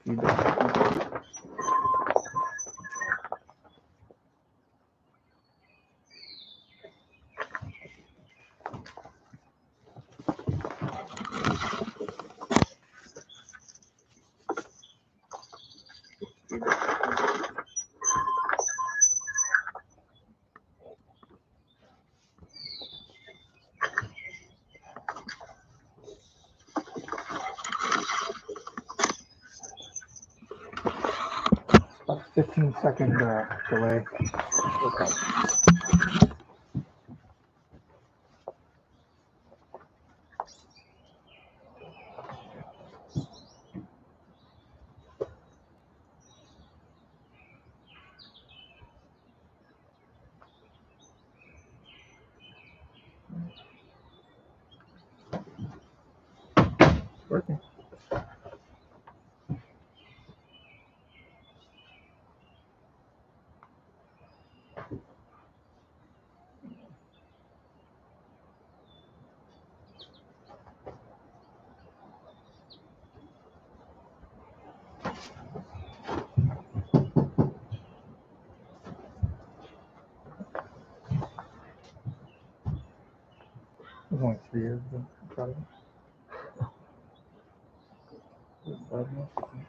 feedback. About 15-second delay. Okay. Working. There's only 3 years ago, probably. 5 months, I think.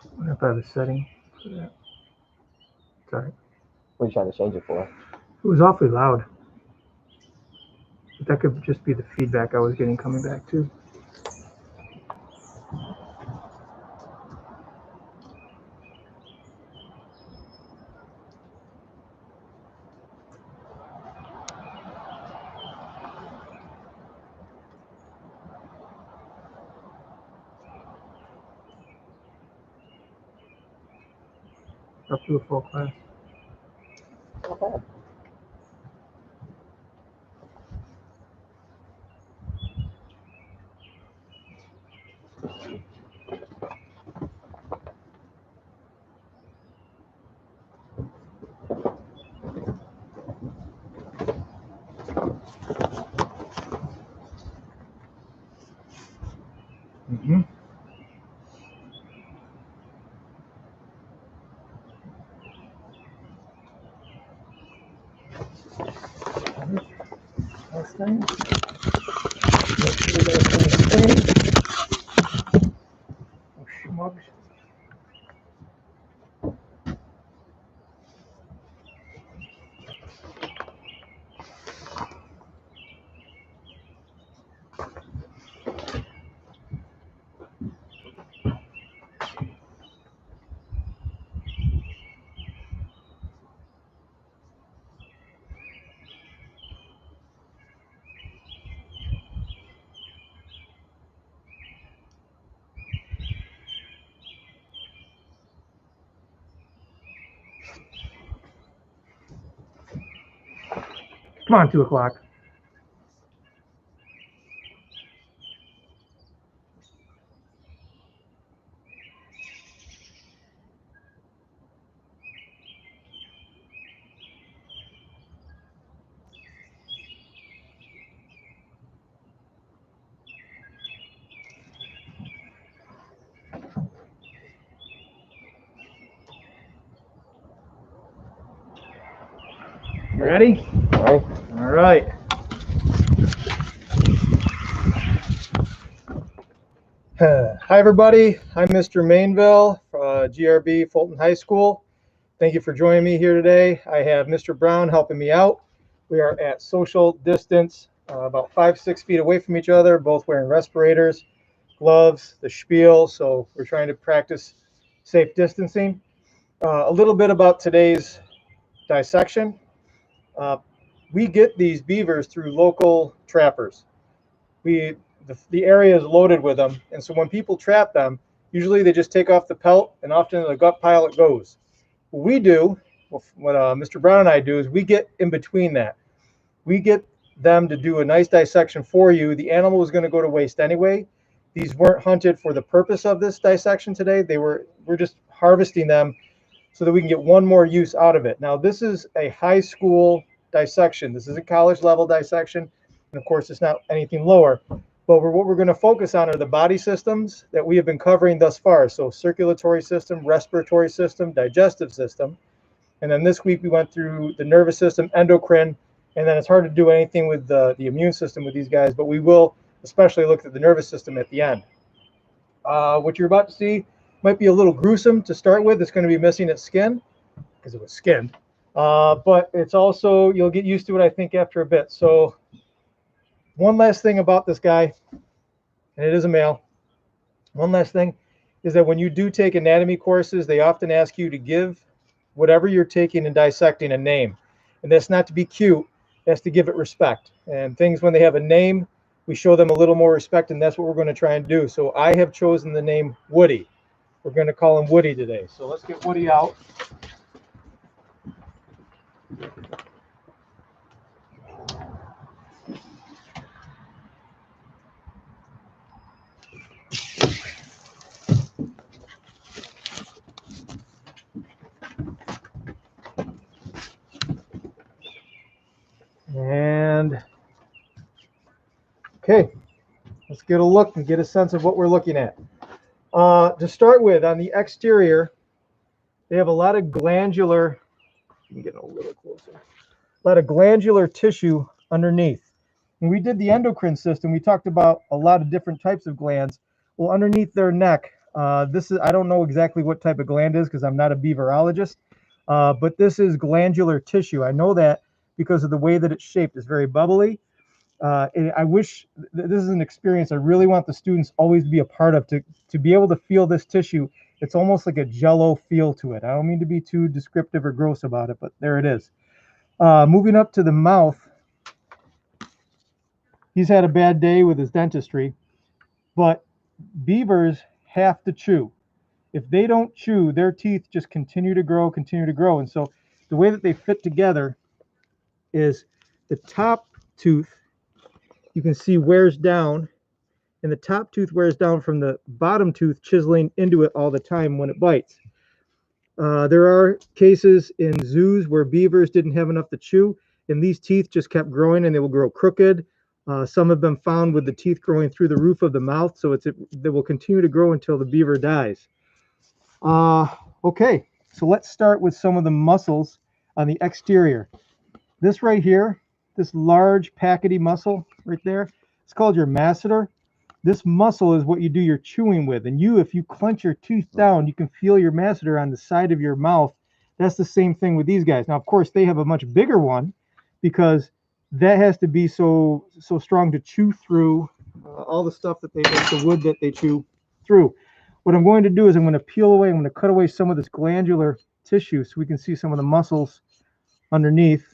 I wonder if I have a setting for that. Sorry. What are you trying to change it for? It was awfully loud. But that could just be the feedback I was getting coming back too. Up to a full class. Not bad. Mm-hmm. Last night. Oh, schmugs. Come on, 2 o'clock. You ready? All right. All right. Hi, everybody. I'm Mr. Mainville, GRB Fulton High School. Thank you for joining me here today. I have Mr. Brown helping me out. We are at social distance, about 5-6 feet away from each other, both wearing respirators, gloves, the spiel. So we're trying to practice safe distancing. A little bit about today's dissection. We get these beavers through local trappers. The area is loaded with them, and so when people trap them, usually they just take off the pelt, and often in the gut pile it goes. What we do, what Mr. Brown and I do, is we get in between that. We get them to do a nice dissection for you. The animal is going to go to waste anyway. These weren't hunted for the purpose of this dissection today. We're just harvesting them so that we can get one more use out of it. Now, this is a high school dissection. This is a college level dissection. And of course, it's not anything lower. But what we're going to focus on are the body systems that we have been covering thus far. So circulatory system, respiratory system, digestive system. And then this week we went through the nervous system, endocrine, and then it's hard to do anything with the immune system with these guys, but we will especially look at the nervous system at the end. What you're about to see might be a little gruesome to start with. It's going to be missing its skin because it was skinned. But it's also, you'll get used to it, I think, after a bit. So one last thing about this guy, and it is a male. One last thing is that when you do take anatomy courses, they often ask you to give whatever you're taking and dissecting a name. And that's not to be cute, that's to give it respect. And things, when they have a name, we show them a little more respect, and that's what we're going to try and do. So I have chosen the name Woody. We're going to call him Woody today. So let's get Woody out. And okay, let's get a look and get a sense of what we're looking at. To start with, on the exterior, they have a lot of glandular, I'm getting a little closer, a lot of glandular tissue underneath. When we did the endocrine system, we talked about a lot of different types of glands. Well, underneath their neck, I don't know exactly what type of gland is because I'm not a beaverologist, but this is glandular tissue. I know that because of the way that it's shaped. It's very bubbly. And I wish this is an experience I really want the students always be a part of, to be able to feel this tissue. It's almost like a jello feel to it. I don't mean to be too descriptive or gross about it, but there it is. Moving up to the mouth, he's had a bad day with his dentistry, but beavers have to chew. If they don't chew, their teeth just continue to grow. And so the way that they fit together is the top tooth, you can see, wears down, and the top tooth wears down from the bottom tooth chiseling into it all the time when it bites. There are cases in zoos where beavers didn't have enough to chew, and these teeth just kept growing, and they will grow crooked. Some have been found with the teeth growing through the roof of the mouth, so they will continue to grow until the beaver dies. Okay, so let's start with some of the muscles on the exterior. This right here, this large packety muscle right there, it's called your masseter. This muscle is what you do your chewing with. And if you clench your teeth down, you can feel your masseter on the side of your mouth. That's the same thing with these guys. Now, of course, they have a much bigger one because that has to be so strong to chew through all the stuff that they make, the wood that they chew through. What I'm going to do is I'm going to peel away, I'm going to cut away some of this glandular tissue so we can see some of the muscles underneath.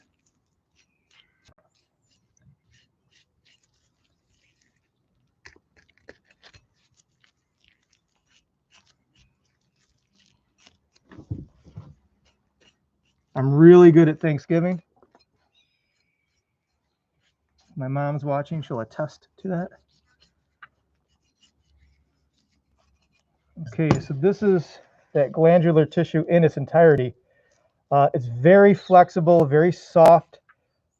I'm really good at Thanksgiving. My mom's watching, she'll attest to that. Okay, so this is that glandular tissue in its entirety. It's very flexible, very soft.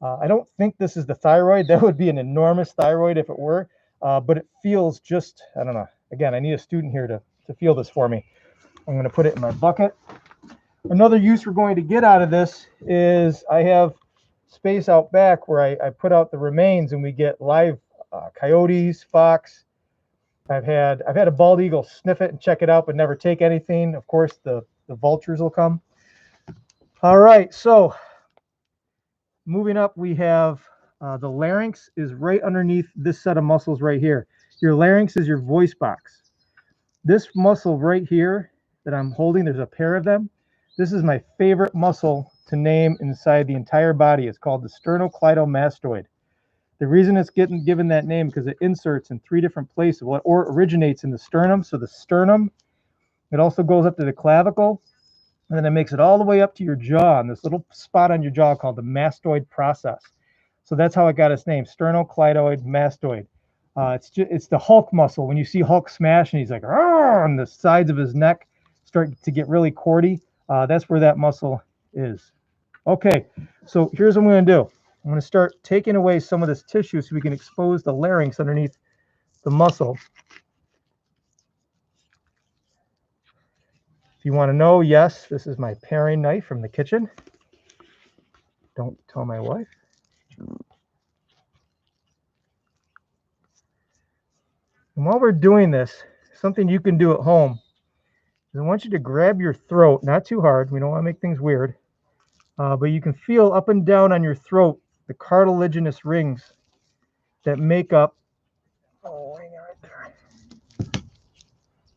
I don't think this is the thyroid. That would be an enormous thyroid if it were, but it feels just, I don't know. Again, I need a student here to feel this for me. I'm going to put it in my bucket. Another use we're going to get out of this is I have space out back where I put out the remains, and we get live coyotes, fox. I've had a bald eagle sniff it and check it out, but never take anything. Of course, the vultures will come. All right, so moving up, we have the larynx is right underneath this set of muscles right here. Your larynx is your voice box. This muscle right here that I'm holding, there's a pair of them. This is my favorite muscle to name inside the entire body. It's called the sternocleidomastoid. The reason it's getting given that name because it inserts in 3 different places. Well, or originates in the sternum. So the sternum, it also goes up to the clavicle, and then it makes it all the way up to your jaw, and this little spot on your jaw called the mastoid process. So that's how it got its name, sternocleidomastoid. It's the Hulk muscle. When you see Hulk smash and he's like, and the sides of his neck start to get really cordy, that's where that muscle is. Okay, so here's what I'm going to do. I'm going to start taking away some of this tissue so we can expose the larynx underneath the muscle. If you want to know, yes, this is my paring knife from the kitchen. Don't tell my wife. And while we're doing this, something you can do at home is I want you to grab your throat, not too hard. We don't want to make things weird. But you can feel up and down on your throat the cartilaginous rings that make up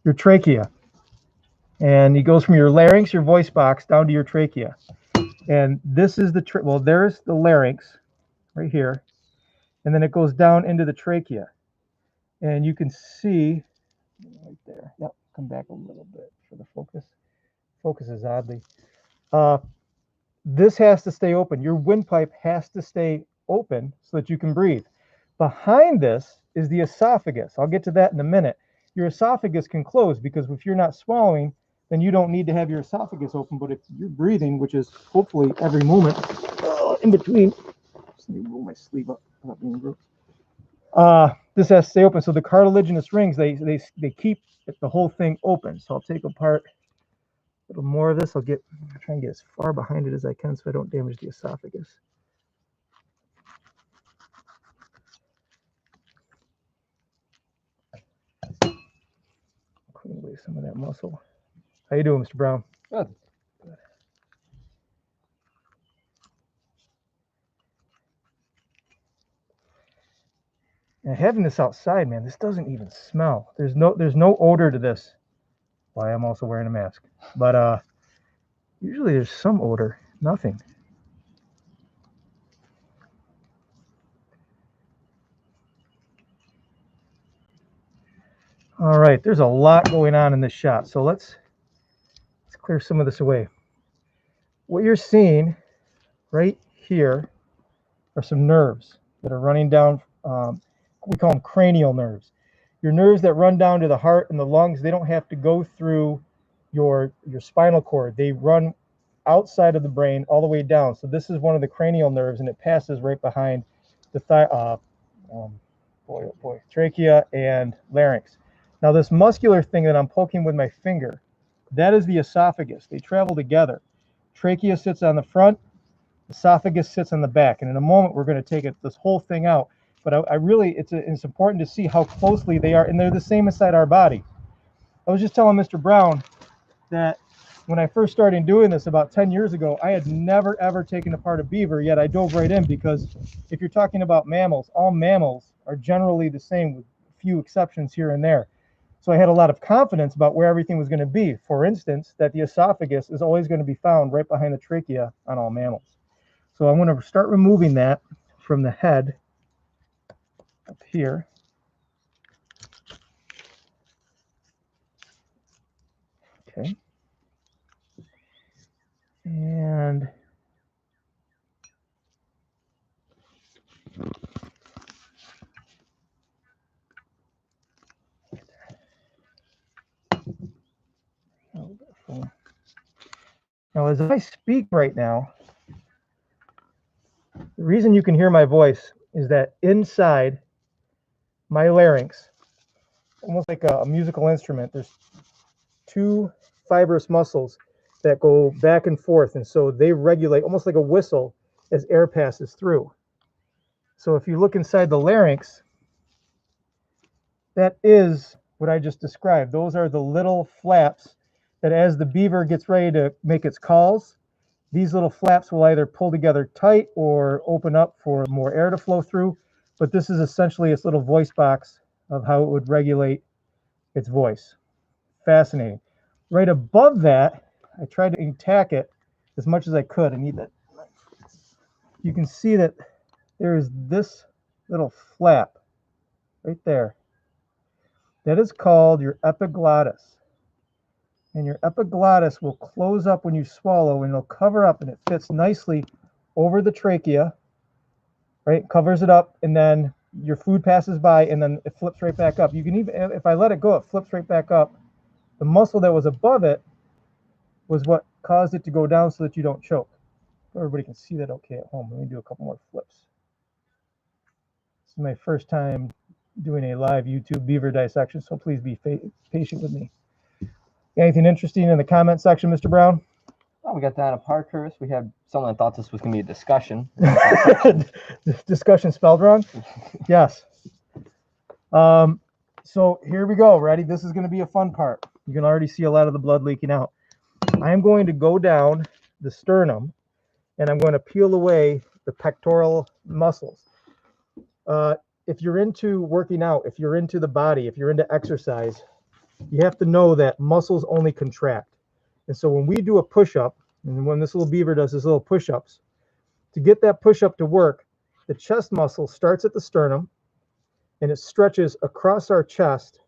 your trachea. And it goes from your larynx, your voice box, down to your trachea. And this is well, there's the larynx right here. And then it goes down into the trachea. And you can see right there. Yep, come back a little bit for the focus. Focus is oddly. This has to stay open. Your windpipe has to stay open so that you can breathe. Behind this is the esophagus. I'll get to that in a minute. Your esophagus can close because if you're not swallowing, then you don't need to have your esophagus open. But if you're breathing, which is hopefully every moment in between, just let me roll my sleeve up. This has to stay open. So the cartilaginous rings, they keep the whole thing open. So I'll take apart a little more of this. I'll try and get as far behind it as I can so I don't damage the esophagus. Clean away some of that muscle. How you doing, Mr. Brown? Good. And having this outside, man, this doesn't even smell. There's no odor to this. Why I'm also wearing a mask. But usually there's some odor. Nothing. All right, there's a lot going on in this shot. So let's clear some of this away. What you're seeing right here are some nerves that are running down. We call them cranial nerves. Your nerves that run down to the heart and the lungs, they don't have to go through your spinal cord. They run outside of the brain all the way down. So this is one of the cranial nerves, and it passes right behind the trachea and larynx. Now this muscular thing that I'm poking with my finger, that is the esophagus. They travel together. Trachea sits on the front, esophagus sits on the back. And in a moment, we're going to take this whole thing out. But it's important to see how closely they are, and they're the same inside our body. I was just telling Mr. Brown that when I first started doing this about 10 years ago, I had never, ever taken apart a beaver, yet I dove right in because if you're talking about mammals, all mammals are generally the same with a few exceptions here and there. So I had a lot of confidence about where everything was going to be. For instance, that the esophagus is always going to be found right behind the trachea on all mammals. So I'm going to start removing that from the head up here. Okay. And now, as I speak right now, the reason you can hear my voice is that inside my larynx, almost like a musical instrument, there's 2 fibrous muscles that go back and forth. And so they regulate, almost like a whistle, as air passes through. So if you look inside the larynx, that is what I just described. Those are the little flaps that as the beaver gets ready to make its calls, these little flaps will either pull together tight or open up for more air to flow through. But this is essentially its little voice box of how it would regulate its voice. Fascinating. Right above that, I tried to tack it as much as I could. I need that. You can see that there is this little flap right there. That is called your epiglottis. And your epiglottis will close up when you swallow, and it'll cover up, and it fits nicely over the trachea, right? Covers it up, and then your food passes by, and then it flips right back up. You can even, if I let it go, it flips right back up. The muscle that was above it was what caused it to go down so that you don't choke. Everybody can see that okay at home. Let me do a couple more flips. This is my first time doing a live YouTube beaver dissection, so please be patient with me. Anything interesting in the comment section, Mr. Brown? Oh, we got Donna Parkhurst. We have someone that thought this was going to be a discussion. Discussion spelled wrong? Yes. So here we go. Ready? This is going to be a fun part. You can already see a lot of the blood leaking out. I'm going to go down the sternum, and I'm going to peel away the pectoral muscles. If you're into working out, if you're into the body, if you're into exercise, you have to know that muscles only contract. And so when we do a push-up, and when this little beaver does his little push-ups, to get that push-up to work, the chest muscle starts at the sternum, and it stretches across our chest,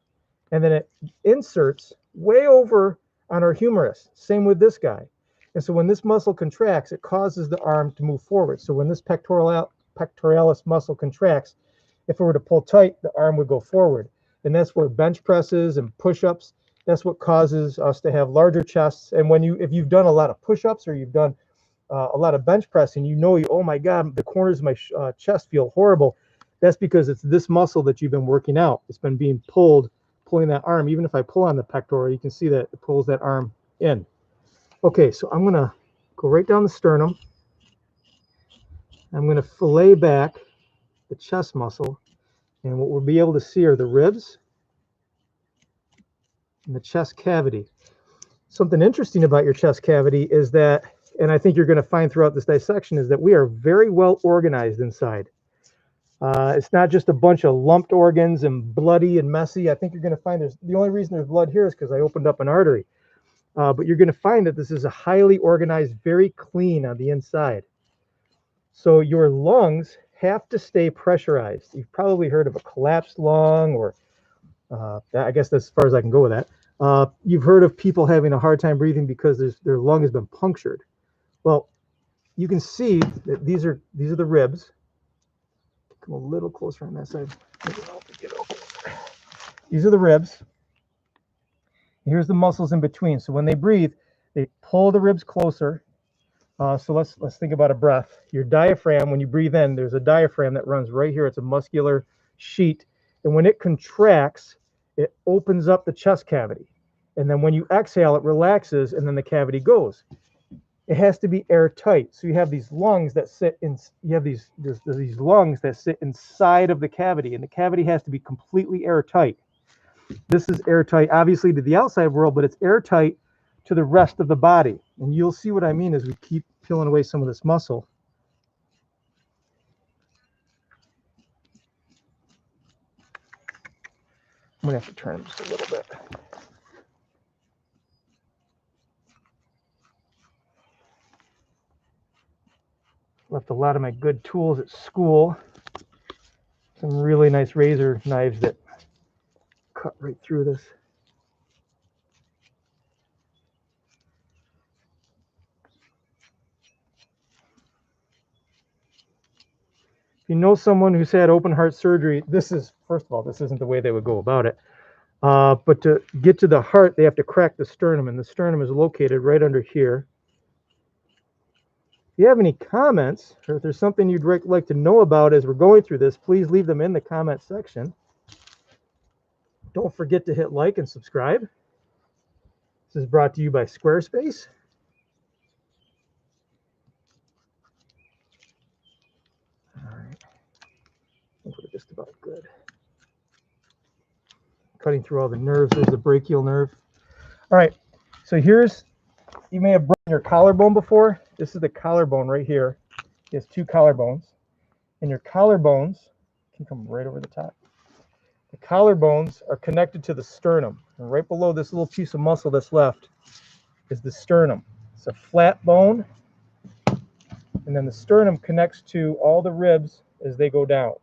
and then it inserts way over on our humerus. Same with this guy. And so when this muscle contracts, it causes the arm to move forward. So when this pectoralis muscle contracts, if it were to pull tight, the arm would go forward. And that's where bench presses and push-ups, that's what causes us to have larger chests. And when if you've done a lot of push-ups or you've done a lot of bench pressing, you know, oh my God, the corners of my chest feel horrible. That's because it's this muscle that you've been working out. It's been being pulling that arm. Even if I pull on the pectoral, you can see that it pulls that arm in. Okay, so I'm gonna go right down the sternum. I'm gonna fillet back the chest muscle, and what we'll be able to see are the ribs and the chest cavity. Something interesting about your chest cavity is that, and I think you're going to find throughout this dissection, is that we are very well organized inside. It's not just a bunch of lumped organs and bloody and messy. I think you're going to find the only reason there's blood here is because I opened up an artery. But you're going to find that this is a highly organized, very clean on the inside. So your lungs have to stay pressurized. You've probably heard of a collapsed lung, or I guess that's as far as I can go with that. You've heard of people having a hard time breathing because their lung has been punctured. Well, you can see that these are the ribs. Come a little closer on that side. These are the ribs. Here's the muscles in between. So when they breathe, they pull the ribs closer. So let's think about a breath. Your diaphragm, when you breathe in, there's a diaphragm that runs right here. It's a muscular sheet. And when it contracts, it opens up the chest cavity. And then when you exhale, it relaxes, and then the cavity goes. It has to be airtight. So you have these lungs that sit in, these lungs that sit inside of the cavity, and the cavity has to be completely airtight. This is airtight, obviously, to the outside world, but it's airtight to the rest of the body. And you'll see what I mean as we keep peeling away some of this muscle. I'm gonna have to turn him just a little bit. Left a lot of my good tools at school. Some really nice razor knives that cut right through this. If you know someone who's had open heart surgery, this is, first of all, this isn't the way they would go about it. But to get to the heart, they have to crack the sternum, and the sternum is located right under here. If you have any comments, or if there's something you'd like to know about as we're going through this, please leave them in the comment section. Don't forget to hit like and subscribe. This is brought to you by Squarespace. about good. Cutting through all the nerves. There's the brachial nerve. All right, so here's, you may have broken your collarbone before. This is the collarbone right here. It has two collarbones, and your collarbones can come right over the top. The collarbones are connected to the sternum, and right below this little piece of muscle that's left is the sternum. It's a flat bone, and then the sternum connects to all the ribs as they go down.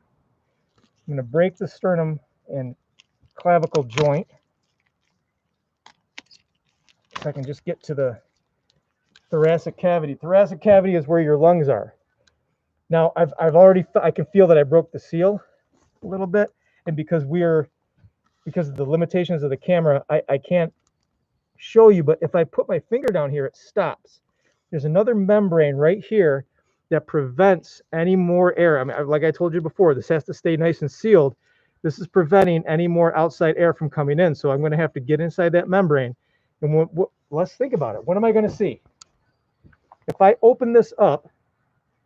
I'm going to break the sternum and clavicle joint so I can just get to the thoracic cavity. Thoracic cavity is where your lungs are. Now I've already, I can feel that I broke the seal a little bit, and because of the limitations of the camera, I can't show you, but if I put my finger down here, it stops. There's another membrane right here that prevents any more air. I mean, like I told you before, this has to stay nice and sealed. This is preventing any more outside air from coming in. So I'm going to have to get inside that membrane. And let's think about it. What am I going to see? If I open this up,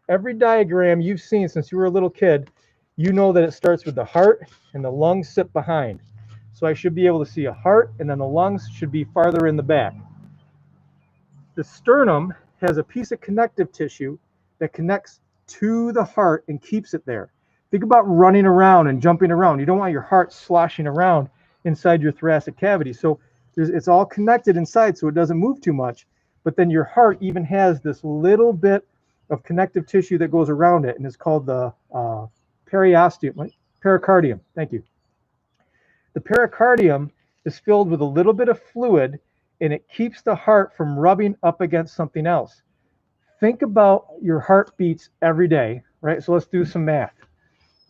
every diagram you've seen since you were a little kid, you know that it starts with the heart and the lungs sit behind. So I should be able to see a heart, and then the lungs should be farther in the back. The sternum has a piece of connective tissue that connects to the heart and keeps it there. Think about running around and jumping around. You don't want your heart sloshing around inside your thoracic cavity. So it's all connected inside so it doesn't move too much. But then your heart even has this little bit of connective tissue that goes around it, and it's called the pericardium. Thank you. The pericardium is filled with a little bit of fluid, and it keeps the heart from rubbing up against something else. Think about your heartbeats every day, right? So let's do some math.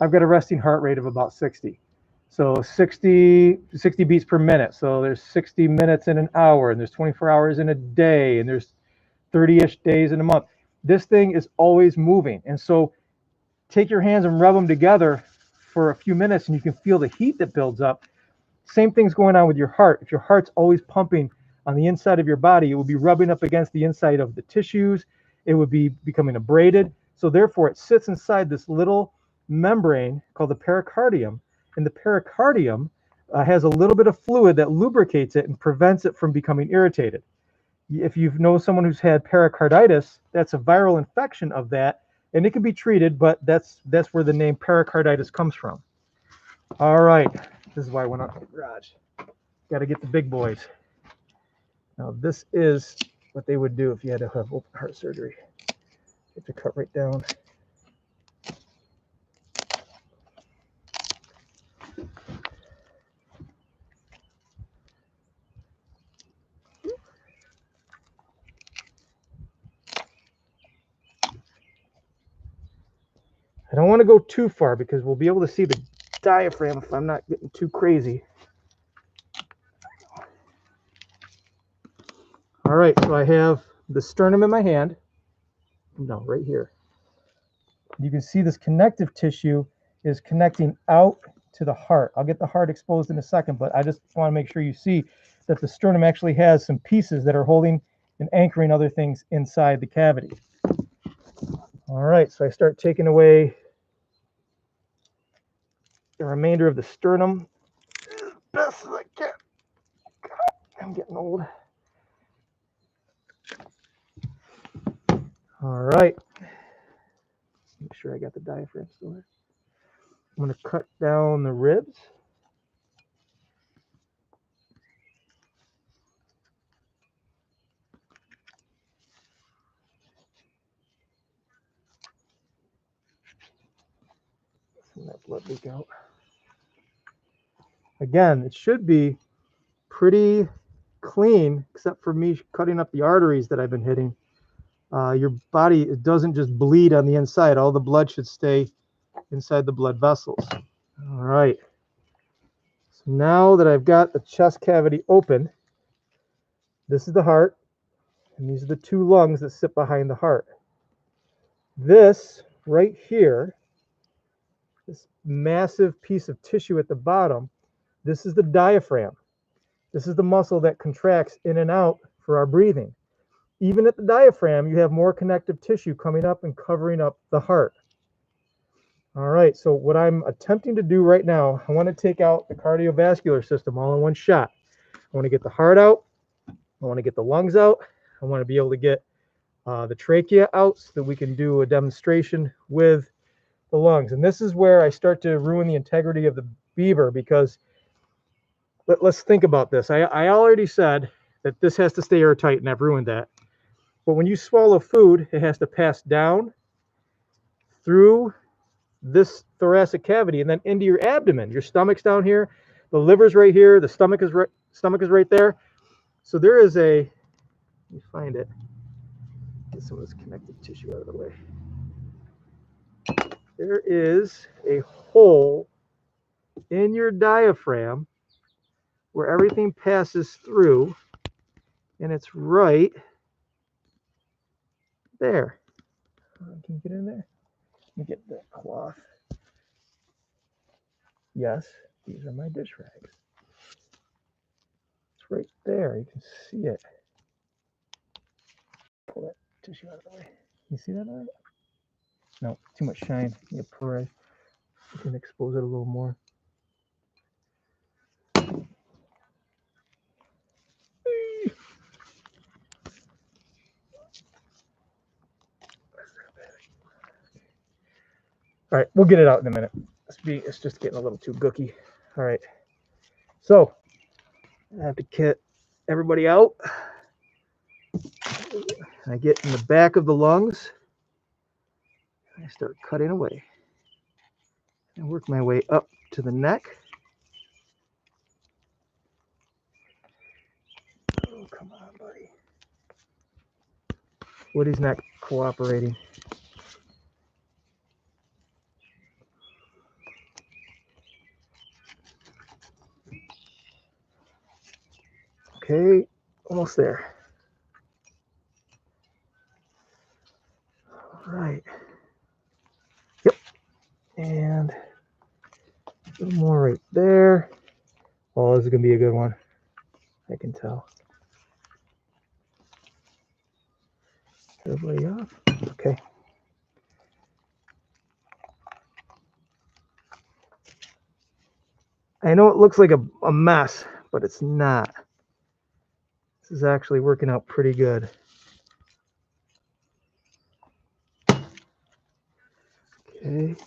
I've got a resting heart rate of about 60. So 60 beats per minute. So there's 60 minutes in an hour, and there's 24 hours in a day, and there's 30-ish days in a month. This thing is always moving. And so take your hands and rub them together for a few minutes, and you can feel the heat that builds up. Same thing's going on with your heart. If your heart's always pumping on the inside of your body, it will be rubbing up against the inside of the tissues. It would be becoming abraded. So therefore, it sits inside this little membrane called the pericardium. And the pericardium has a little bit of fluid that lubricates it and prevents it from becoming irritated. If you know someone who's had pericarditis, that's a viral infection of that, and it can be treated, but that's where the name pericarditis comes from. All right. This is why I went out to the garage. Got to get the big boys. Now, this is what they would do if you had to have open heart surgery. You have to cut right down. I don't want to go too far because we'll be able to see the diaphragm if I'm not getting too crazy. All right, so I have the sternum in my hand. No, right here. You can see this connective tissue is connecting out to the heart. I'll get the heart exposed in a second, but I just want to make sure you see that the sternum actually has some pieces that are holding and anchoring other things inside the cavity. All right, so I start taking away the remainder of the sternum as best as I can. God, I'm getting old. All right. Make sure I got the diaphragm still there. I'm going to cut down the ribs. Let that blood leak out. Again, it should be pretty clean, except for me cutting up the arteries that I've been hitting. Your body, it doesn't just bleed on the inside. All the blood should stay inside the blood vessels. All right. So now that I've got the chest cavity open, this is the heart, and these are the two lungs that sit behind the heart. This right here, this massive piece of tissue at the bottom, this is the diaphragm. This is the muscle that contracts in and out for our breathing. Even at the diaphragm, you have more connective tissue coming up and covering up the heart. All right, so what I'm attempting to do right now, I want to take out the cardiovascular system all in one shot. I want to get the heart out. I want to get the lungs out. I want to be able to get the trachea out so that we can do a demonstration with the lungs. And this is where I start to ruin the integrity of the beaver, because let's think about this. I already said that this has to stay airtight, and I've ruined that. But when you swallow food, it has to pass down through this thoracic cavity and then into your abdomen. Your stomach's down here, the liver's right here, the stomach is right there. So there is a, let me find it. Get some of this connective tissue out of the way. There is a hole in your diaphragm where everything passes through, and it's right there. Can you get in there? Let me get the cloth. Yes, these are my dish rags. It's right there. You can see it. Pull that tissue out of the way. You see that all right? No, too much shine. You can expose it a little more. All right, we'll get it out in a minute. It's just getting a little too gooky. All right, so I have to get everybody out. I get in the back of the lungs. I start cutting away and work my way up to the neck. Oh, come on, buddy. Woody's not cooperating. Okay, almost there. All right. Yep. And a little more right there. Oh, this is going to be a good one. I can tell. Everybody off? Okay. I know it looks like a mess, but it's not. This is actually working out pretty good. Okay. And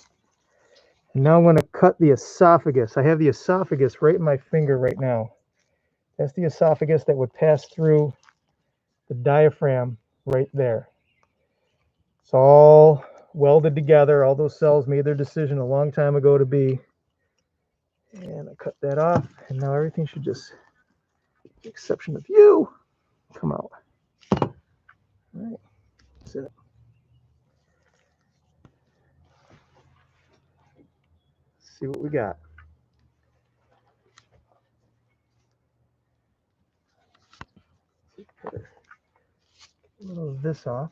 now I'm going to cut the esophagus. I have the esophagus right in my finger right now. That's the esophagus that would pass through the diaphragm right there. It's all welded together. All those cells made their decision a long time ago to be. And I cut that off, and now everything should just, with the exception of you, come out. All right, that's it. Let's see what we got. Get a little of this off.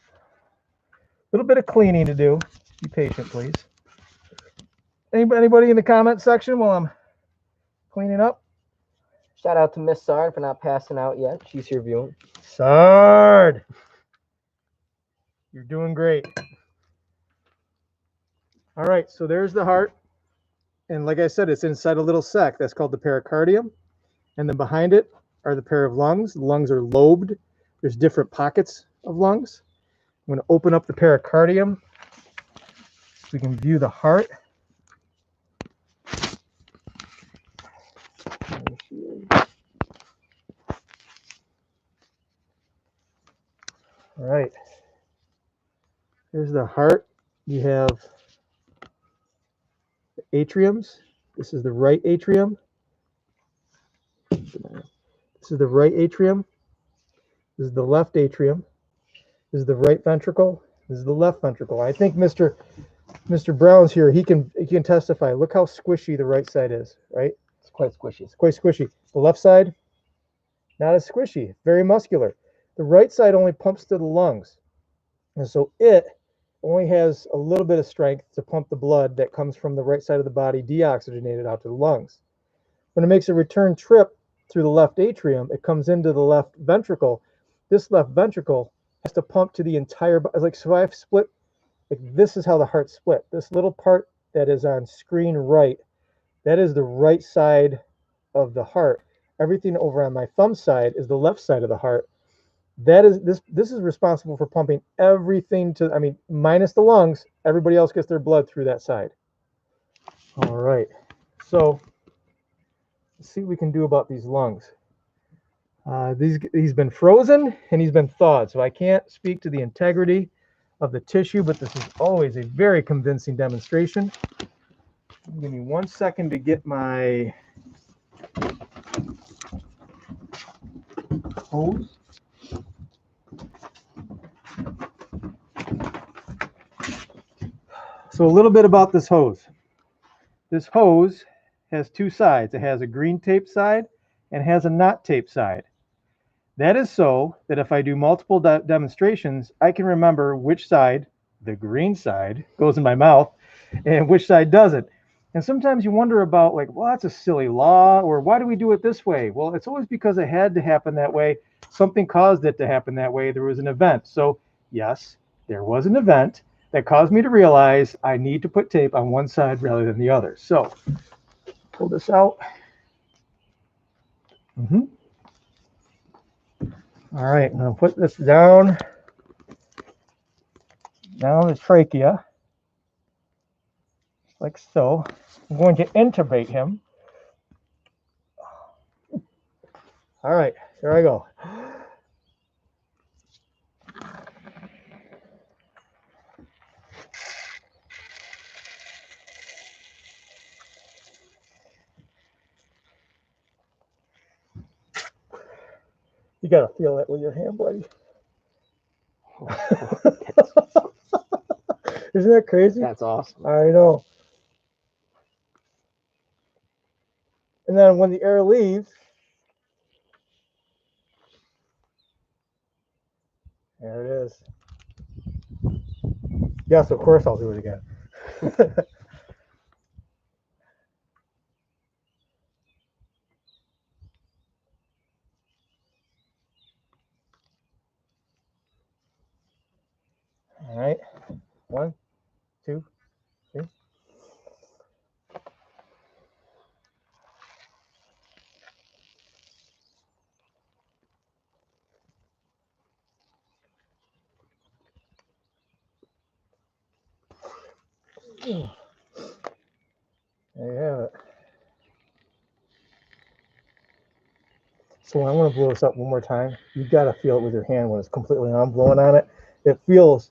A little bit of cleaning to do. Be patient, please. Anybody in the comment section while I'm cleaning up? Shout out to Miss Sard for not passing out yet. She's here viewing. Sard, you're doing great. All right, so there's the heart. And like I said, it's inside a little sac. That's called the pericardium. And then behind it are the pair of lungs. The lungs are lobed. There's different pockets of lungs. I'm going to open up the pericardium so we can view the heart. All right. Here's the heart. You have the atriums. This is the right atrium. This is the right atrium. This is the left atrium. This is the right ventricle. This is the left ventricle. I think Mr. Brown's here. He can testify. Look how squishy the right side is, right? It's quite squishy. It's quite squishy. The left side, not as squishy, very muscular. The right side only pumps to the lungs. And so it only has a little bit of strength to pump the blood that comes from the right side of the body deoxygenated out to the lungs. When it makes a return trip through the left atrium, it comes into the left ventricle. This left ventricle has to pump to the entire body. Like, so I've split, like this is how the heart split. This little part that is on screen right, that is the right side of the heart. Everything over on my thumb side is the left side of the heart. That is this is responsible for pumping everything to, I mean, minus the lungs, everybody else gets their blood through that side. All right. So let's see what we can do about these lungs. He's been frozen and he's been thawed, so I can't speak to the integrity of the tissue, but this is always a very convincing demonstration. Give me 1 second to get my hose. So a little bit about this hose. This hose has two sides. It has a green tape side and has a not tape side. That is so that if I do multiple demonstrations, I can remember which side, the green side, goes in my mouth and which side doesn't. And sometimes you wonder about, like, well, that's a silly law, or why do we do it this way? Well, it's always because it had to happen that way. Something caused it to happen that way. There was an event. So yes, there was an event that caused me to realize I need to put tape on one side rather than the other. So pull this out. All right, now put this down the trachea, like so. I'm going to intubate him. All right, here I go. You gotta feel that with your hand, buddy. Isn't that crazy? That's awesome. I know. And then when the air leaves, there it is. Yes, of course I'll do it again. All right, 1, 2, 3. There you have it. So I want to blow this up one more time. You got to feel it with your hand when it's completely on. I'm blowing on it. It feels,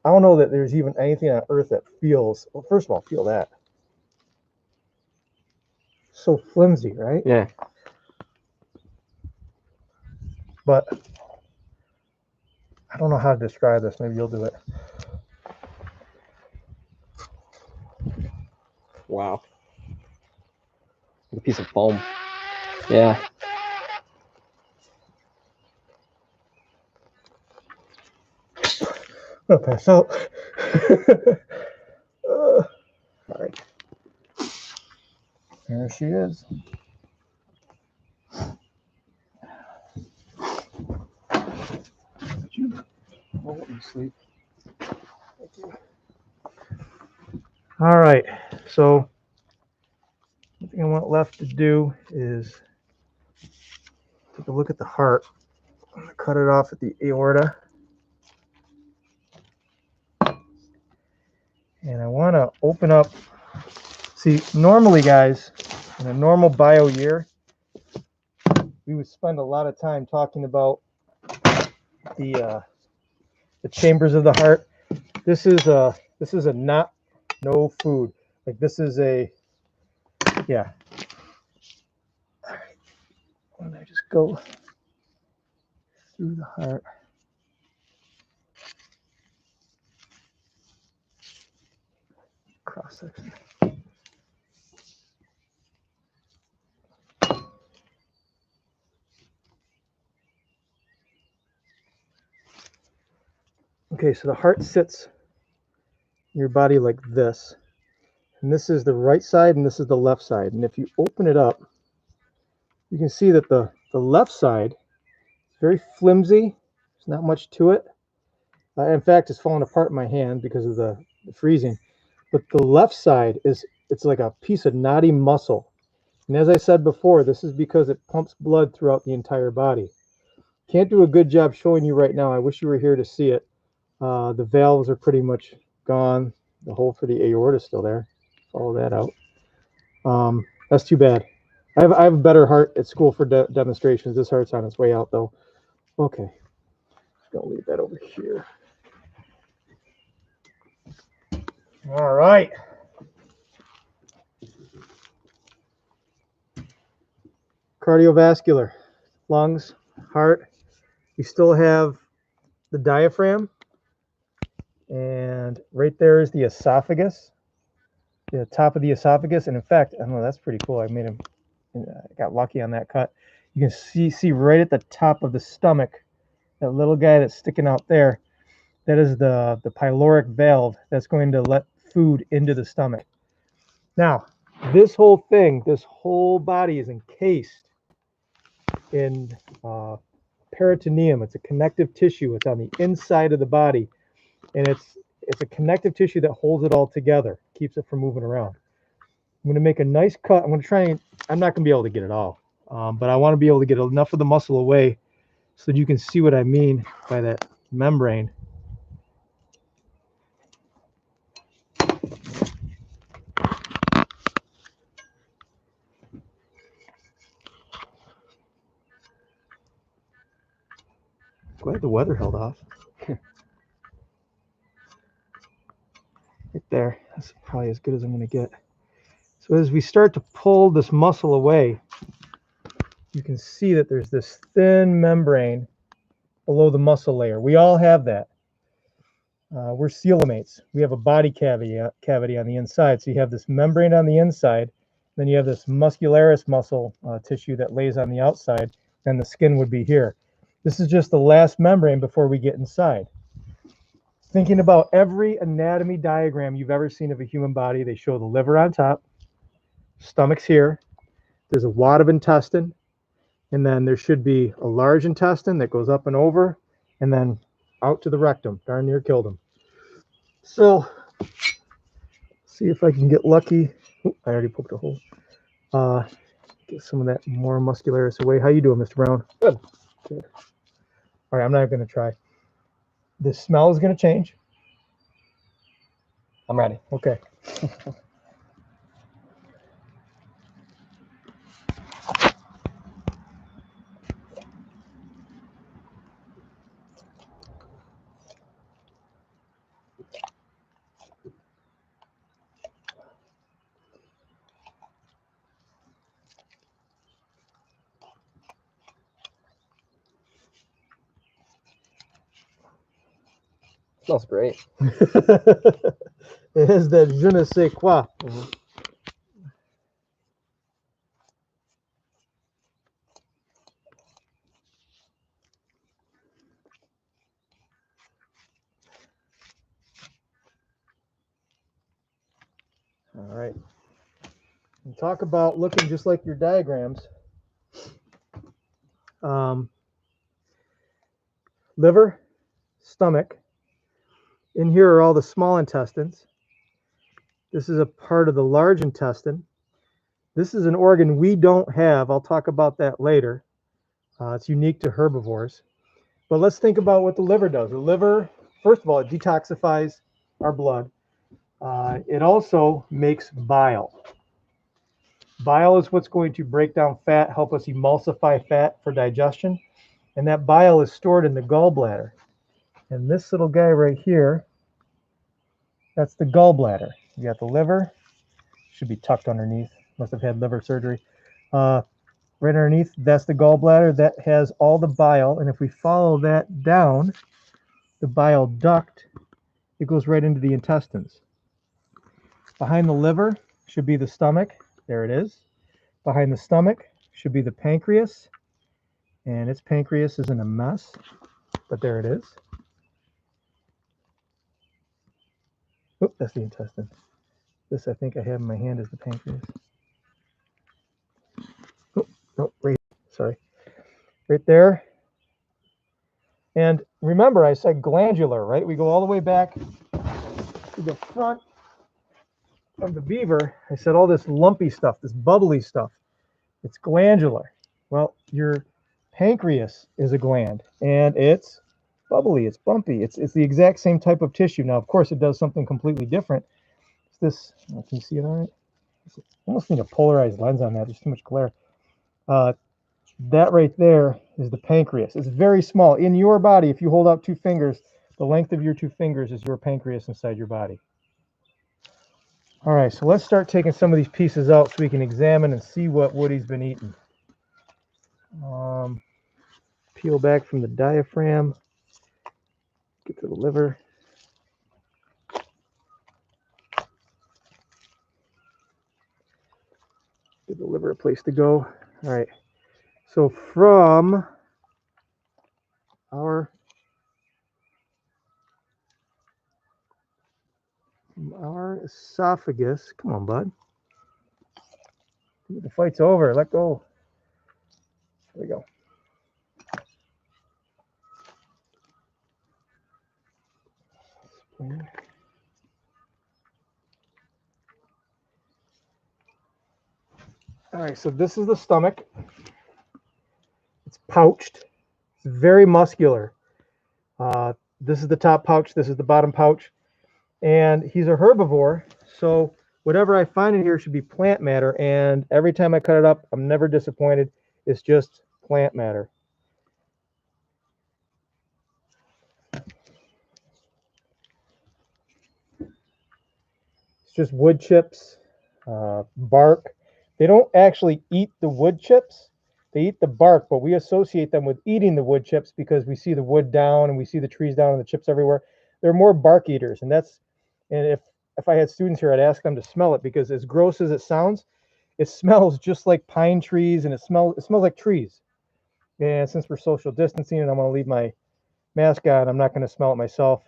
I don't know that there's even anything on earth that feels, well, first of all, feel that. So flimsy, right? Yeah. But I don't know how to describe this. Maybe you'll do it. Wow. A piece of foam. Yeah. I'm gonna pass out. All right. There she is. I'll let you sleep. All right. So the thing I want left to do is take a look at the heart. I'm gonna cut it off at the aorta. And I want to open up. See, normally, guys, in a normal bio year, we would spend a lot of time talking about the chambers of the heart. This is a not no food. Like, this is a, yeah. All right. Why don't I just go through the heart? Cross section. Okay, so the heart sits in your body like this. And this is the right side and this is the left side. And if you open it up, you can see that the left side is very flimsy. There's not much to it. In fact, it's falling apart in my hand because of the freezing. but the left side it's like a piece of knotty muscle. And as I said before, this is because it pumps blood throughout the entire body. Can't do a good job showing you right now. I wish you were here to see it. The valves are pretty much gone. The hole for the aorta is still there. Follow that out. That's too bad. I have a better heart at school for demonstrations. This heart's on its way out, though. Okay. Gonna leave that over here. All right. Cardiovascular, lungs, heart. We still have the diaphragm, and right there is the esophagus, the top of the esophagus. And in fact, I don't know, that's pretty cool. I got lucky on that cut. You can see right at the top of the stomach, that little guy that's sticking out there. That is the pyloric valve that's going to let food into the stomach. Now, this whole thing, this whole body is encased in peritoneum. It's a connective tissue. It's on the inside of the body, and it's a connective tissue that holds it all together, keeps it from moving around. I'm going to make a nice cut. I'm going to try and, I'm not going to be able to get it all, but I want to be able to get enough of the muscle away so that you can see what I mean by that membrane. Glad the weather held off. Right there. That's probably as good as I'm going to get. So as we start to pull this muscle away, you can see that there's this thin membrane below the muscle layer. We all have that. We're coelomates. We have a body cavity on the inside. So you have this membrane on the inside, then you have this muscularis muscle tissue that lays on the outside, and the skin would be here. This is just the last membrane before we get inside. Thinking about every anatomy diagram you've ever seen of a human body, they show the liver on top, stomach's here, there's a wad of intestine, and then there should be a large intestine that goes up and over, and then out to the rectum. Darn near killed him. So, see if I can get lucky. Ooh, I already poked a hole. Get some of that more muscularis away. How you doing, Mr. Brown? Good. Good. All right, I'm not going to try. The smell is going to change. I'm ready. Okay. Smells great. It has that je ne sais quoi. All right. And talk about looking just like your diagrams. Liver, stomach. In here are all the small intestines. This is a part of the large intestine. This is an organ we don't have. I'll talk about that later. It's unique to herbivores. But let's think about what the liver does. The liver, first of all, it detoxifies our blood. It also makes bile. Bile is what's going to break down fat, help us emulsify fat for digestion. And that bile is stored in the gallbladder. And this little guy right here, that's the gallbladder. You got the liver, should be tucked underneath. Must have had liver surgery. Right underneath, that's the gallbladder. That has all the bile. And if we follow that down, the bile duct, it goes right into the intestines. Behind the liver should be the stomach. There it is. Behind the stomach should be the pancreas. And its pancreas is in a mess, but there it is. Oh, that's the intestine. This I think I have in my hand is the pancreas. Oh, no, right, sorry. Right there. And remember, I said glandular, right? We go all the way back to the front of the beaver, I said all this lumpy stuff, this bubbly stuff, it's glandular. Well, your pancreas is a gland, and it's bubbly, it's bumpy. It's the exact same type of tissue. Now, of course, it does something completely different. It's this, can you see it all right? I almost need a polarized lens on that. There's too much glare. That right there is the pancreas. It's very small. In your body, if you hold out 2 fingers, the length of your 2 fingers is your pancreas inside your body. All right, so let's start taking some of these pieces out so we can examine and see what Woody's been eating. Peel back from the diaphragm, get to the liver. Give the liver a place to go. All right, so from our esophagus, come on, bud. The fight's over, let go. There we go. All right, so this is the stomach. It's pouched. It's very muscular. This is the top pouch. This is the bottom pouch. And he's a herbivore, so whatever I find in here should be plant matter. And every time I cut it up, I'm never disappointed. It's just plant matter. It's just wood chips, bark. They don't actually eat the wood chips. They eat the bark, but we associate them with eating the wood chips because we see the wood down and we see the trees down and the chips everywhere. They're more bark eaters, and if I had students here, I'd ask them to smell it, because as gross as it sounds, it smells just like pine trees, and it smells like trees. And since we're social distancing and I'm going to leave my mask on, I'm not going to smell it myself.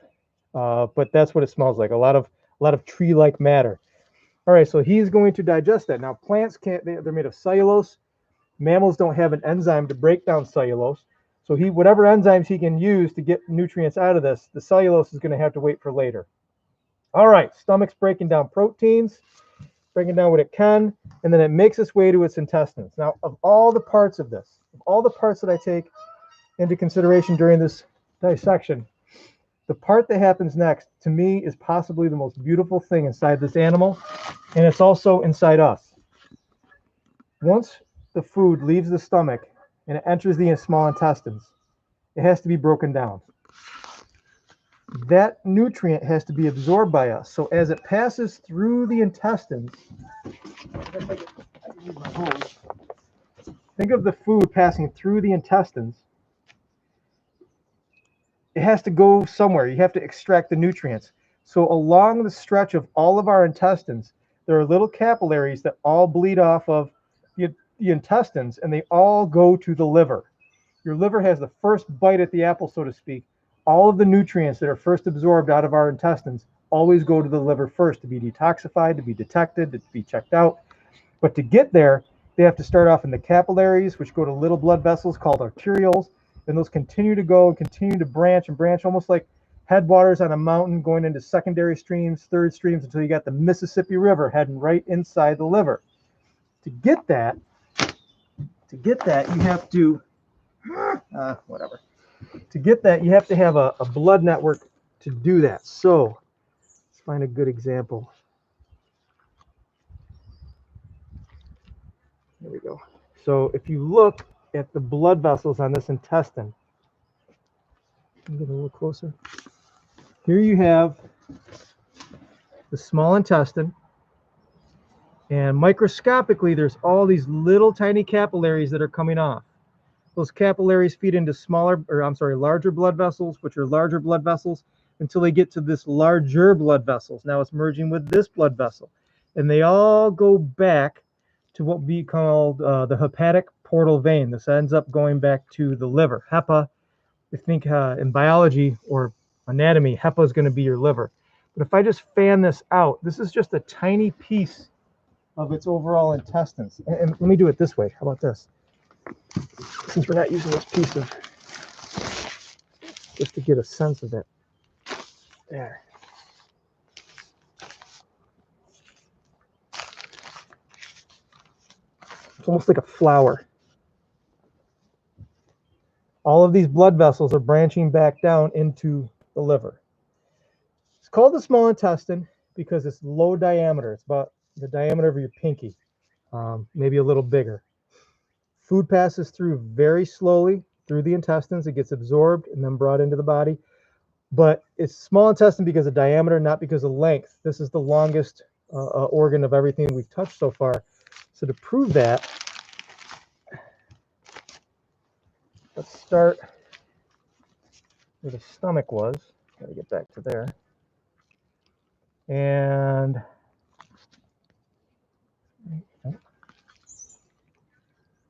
But that's what it smells like, a lot of tree-like matter. All right, so he's going to digest that. Now, plants can't, they're made of cellulose. Mammals don't have an enzyme to break down cellulose. So whatever enzymes he can use to get nutrients out of this, the cellulose is going to have to wait for later. All right, stomach's breaking down proteins, breaking down what it can, and then it makes its way to its intestines. Now, of all the parts of this, of all the parts that I take into consideration during this dissection, the part that happens next, to me, is possibly the most beautiful thing inside this animal, and it's also inside us. Once the food leaves the stomach and it enters the small intestines, it has to be broken down. That nutrient has to be absorbed by us. So as it passes through the intestines, think of the food passing through the intestines. It has to go somewhere. You have to extract the nutrients. So along the stretch of all of our intestines, there are little capillaries that all bleed off of the intestines, and they all go to the liver. Your liver has the first bite at the apple, so to speak. All of the nutrients that are first absorbed out of our intestines always go to the liver first to be detoxified, to be detected, to be checked out. But to get there, they have to start off in the capillaries, which go to little blood vessels called arterioles, and those continue to go and continue to branch and branch, almost like headwaters on a mountain, going into secondary streams, third streams, until you got the Mississippi River heading right inside the liver. To get that, you have to, whatever. To get that, you have to have a blood network to do that. So let's find a good example. There we go. So if you look at the blood vessels on this intestine, get a little closer. Here you have the small intestine, and microscopically, there's all these little tiny capillaries that are coming off. Those capillaries feed into larger blood vessels, which are larger blood vessels, until they get to this larger blood vessels. Now it's merging with this blood vessel, and they all go back to what we call the hepatic portal vein. This ends up going back to the liver. HEPA, I think in biology or anatomy, HEPA is going to be your liver. But if I just fan this out, this is just a tiny piece of its overall intestines. And let me do it this way. How about this? Since we're not using this piece of, just to get a sense of it. There. almost like a flower. All of these blood vessels are branching back down into the liver. It's called the small intestine because it's low diameter. It's about the diameter of your pinky, maybe a little bigger. Food passes through very slowly through the intestines. It gets absorbed and then brought into the body. But it's small intestine because of diameter, not because of length. This is the longest organ of everything we've touched so far. So to prove that, let's start where the stomach was. Got to get back to there. And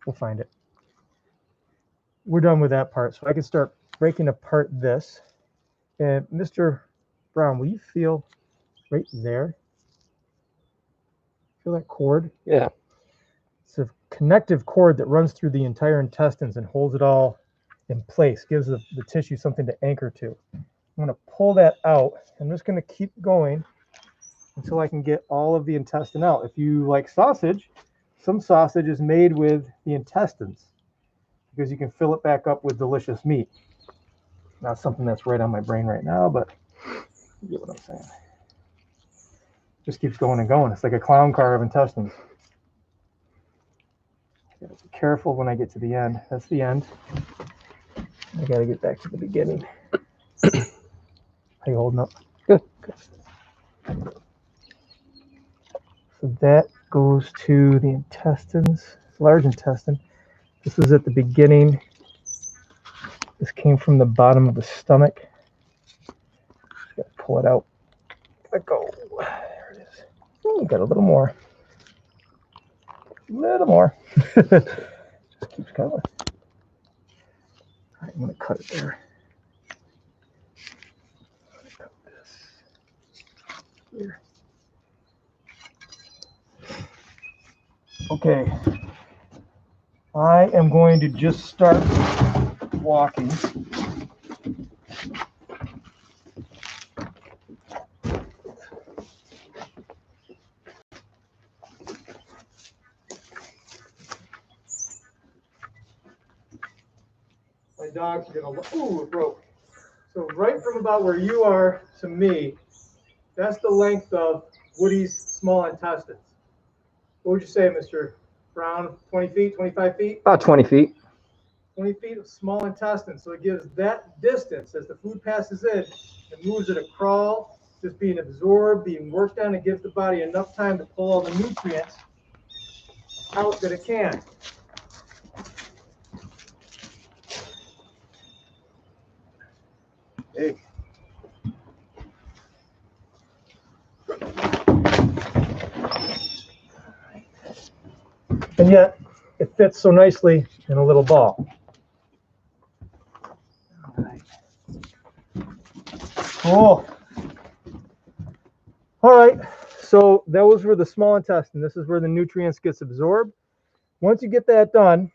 we'll find it. We're done with that part. So I can start breaking apart this. And Mr. Brown, will you feel right there? Feel that cord? Yeah. It's a connective cord that runs through the entire intestines and holds it all in place, gives the tissue something to anchor to. I'm going to pull that out. I'm just going to keep going until I can get all of the intestine out. If you like sausage, some sausage is made with the intestines because you can fill it back up with delicious meat. Not something that's right on my brain right now, but you get what I'm saying. Just keeps going and going. It's like a clown car of intestines. Gotta be careful when I get to the end. That's the end. I gotta get back to the beginning. How you holding up? Good. So that goes to the intestines, large intestine. This is at the beginning. This came from the bottom of the stomach. Just gotta pull it out. Let go. There it is. Ooh, got a little more. A little more. Just keeps going. All right, I'm gonna cut it there. Cut this here. Okay. I am going to just start walking. My dogs are gonna, ooh, it broke. So right from about where you are to me, that's the length of Woody's small intestines. What would you say, Mr. Brown? 20 feet, 25 feet? About 20 feet. 20 feet of small intestine. So it gives that distance as the food passes in, it moves it a crawl, just being absorbed, being worked on. It gives the body enough time to pull all the nutrients out that it can. Hey. And yet, it fits so nicely in a little ball. Cool. All right, so that was for the small intestine. This is where the nutrients gets absorbed. Once you get that done,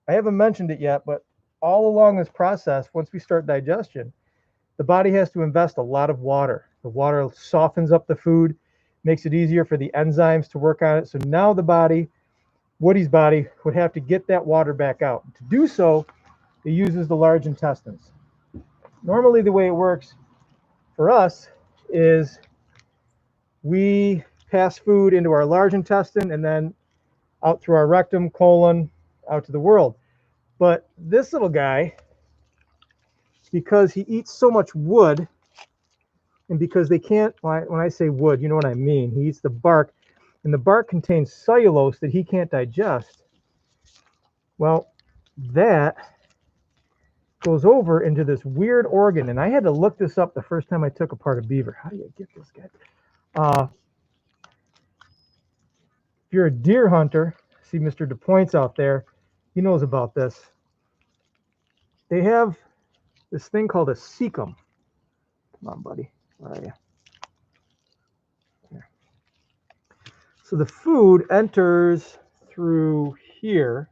I haven't mentioned it yet, but all along this process, once we start digestion, the body has to invest a lot of water. The water softens up the food, makes it easier for the enzymes to work on it. So now the body, Woody's body, would have to get that water back out. To do so, it uses the large intestines. Normally the way it works for us is we pass food into our large intestine and then out through our rectum, colon, out to the world. But this little guy, because he eats so much wood, and because they can't, when I say wood, you know what I mean. He eats the bark, and the bark contains cellulose that he can't digest. Well, that goes over into this weird organ, and I had to look this up the first time I took apart a beaver. How do you get this guy? If you're a deer hunter, see Mr. DePoint's out there, he knows about this. They have this thing called a cecum. Come on, buddy. Where are you? Here. So the food enters through here,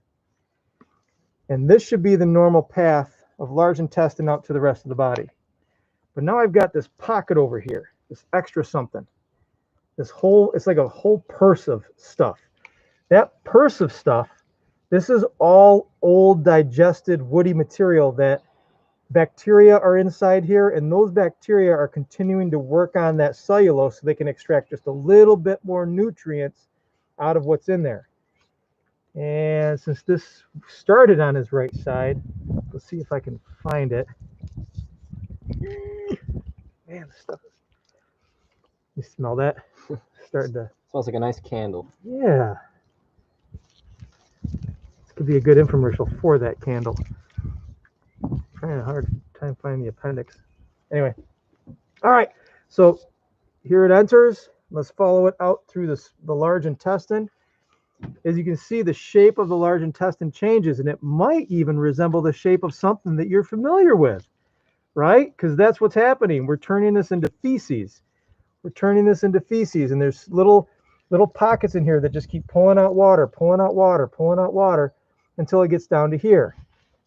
and this should be the normal path of large intestine out to the rest of the body. But now I've got this pocket over here, this extra something. This whole, it's like a whole purse of stuff. That purse of stuff, this is all old digested woody material that bacteria are inside here, and those bacteria are continuing to work on that cellulose so they can extract just a little bit more nutrients out of what's in there. And since this started on his right side, let's see if I can find it. Man, this stuff is... You smell that? Starting to... Smells like a nice candle. Yeah. This could be a good infomercial for that candle. I'm trying a hard time finding the appendix. Anyway. All right. So here it enters. Let's follow it out through the large intestine. As you can see, the shape of the large intestine changes, and it might even resemble the shape of something that you're familiar with, right? Because that's what's happening. We're turning this into feces. We're turning this into feces, and there's little pockets in here that just keep pulling out water, pulling out water, pulling out water until it gets down to here.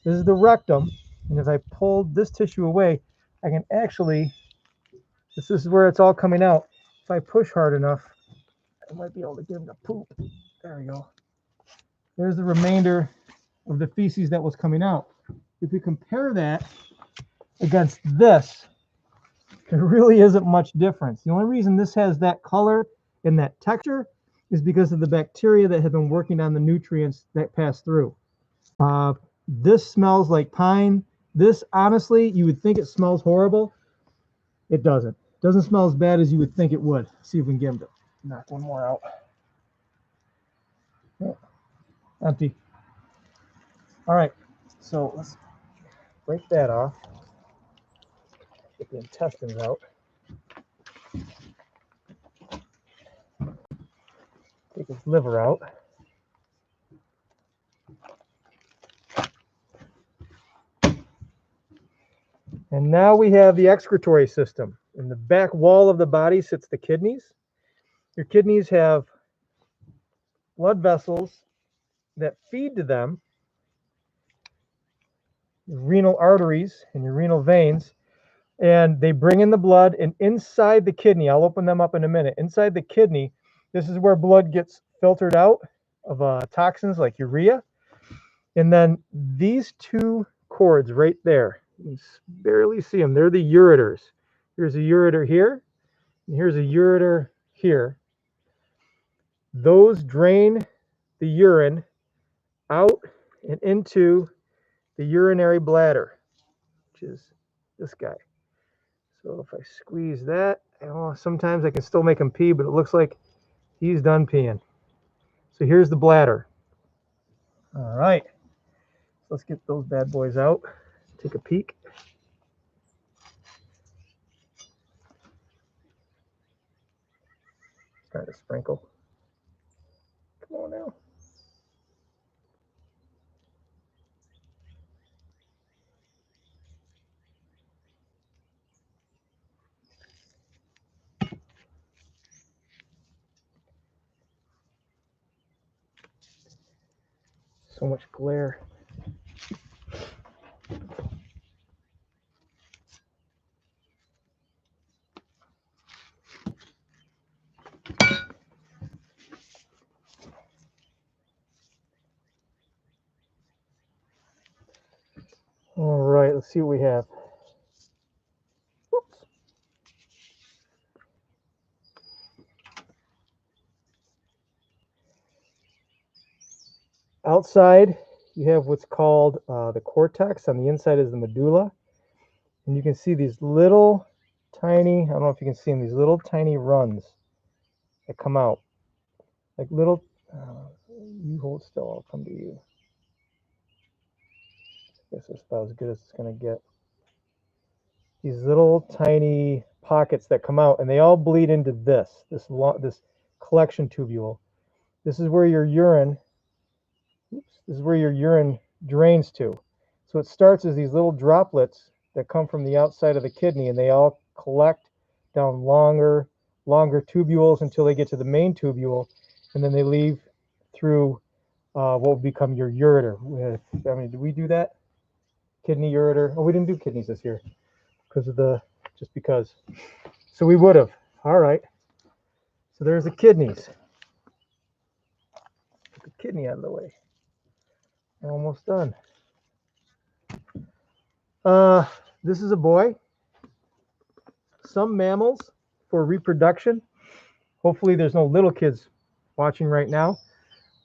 This is the rectum, and as I pull this tissue away, I can actually, this is where it's all coming out. If I push hard enough, I might be able to get him to poop. There we go. There's the remainder of the feces that was coming out. If we compare that against this, there really isn't much difference. The only reason this has that color and that texture is because of the bacteria that have been working on the nutrients that pass through. This smells like pine. This, honestly, you would think it smells horrible. It doesn't. It doesn't smell as bad as you would think it would. Let's see if we can get him to knock one more out. Oh, empty. All right, so let's break that off. Get the intestines out. Take his liver out. And now we have the excretory system. In the back wall of the body sits the kidneys. Your kidneys have blood vessels that feed to them, your renal arteries and your renal veins, and they bring in the blood, and inside the kidney, I'll open them up in a minute, inside the kidney, this is where blood gets filtered out of toxins like urea. And then these two cords right there, you can barely see them, they're the ureters. Here's a ureter here, and here's a ureter here. Those drain the urine out and into the urinary bladder, which is this guy. So if I squeeze that, sometimes I can still make him pee, but it looks like he's done peeing. So here's the bladder. All right, let's get those bad boys out. Take a peek. Starting to sprinkle. Come on now. So much glare. All right, let's see what we have. Oops. Outside, you have what's called the cortex. On the inside is the medulla. And you can see these little tiny, I don't know if you can see them, these little tiny runs that come out. Like little, you hold still, I'll come to you. I guess that's about as good as it's going to get. These little tiny pockets that come out, and they all bleed into this collection tubule. This is where your urine, this is where your urine drains to. So it starts as these little droplets that come from the outside of the kidney, and they all collect down longer tubules until they get to the main tubule, and then they leave through what will become your ureter. I mean, did we do that? Kidney ureter? Oh, we didn't do kidneys this year because of just because. So we would have. All right. So there's the kidneys. kidney out of the way. Almost done. This is a boy. Some mammals for reproduction. Hopefully there's no little kids watching right now.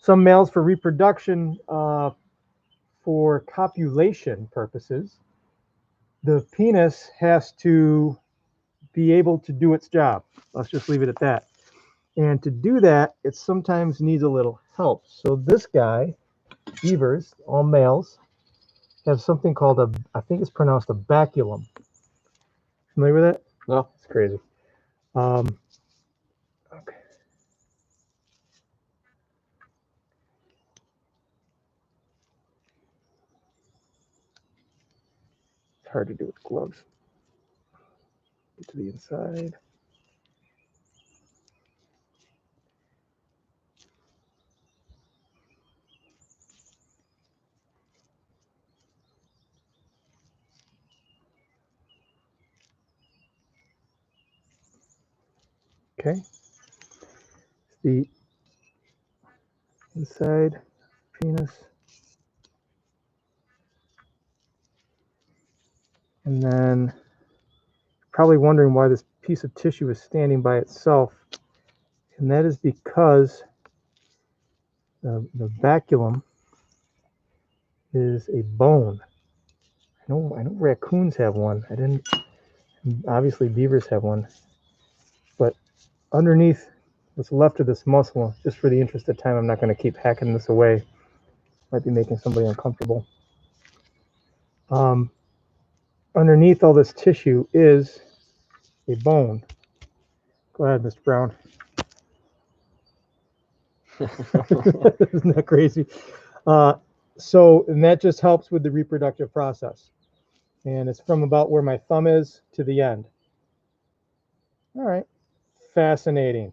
Some males for reproduction, for copulation purposes, the penis has to be able to do its job. Let's just leave it at that. And to do that, it sometimes needs a little help. So this guy, beavers, all males, have something called I think it's pronounced a baculum. Familiar with that? No. It's crazy. Okay. It's hard to do with gloves. Get to the inside. Okay. The inside penis. And then probably wondering why this piece of tissue is standing by itself. And that is because the baculum is a bone. I know raccoons have one. I didn't, obviously beavers have one. But underneath what's left of this muscle, just for the interest of time, I'm not going to keep hacking this away. Might be making somebody uncomfortable. Underneath all this tissue is a bone. Go ahead, Mr. Brown. Isn't that crazy? And that just helps with the reproductive process. And it's from about where my thumb is to the end. All right. Fascinating.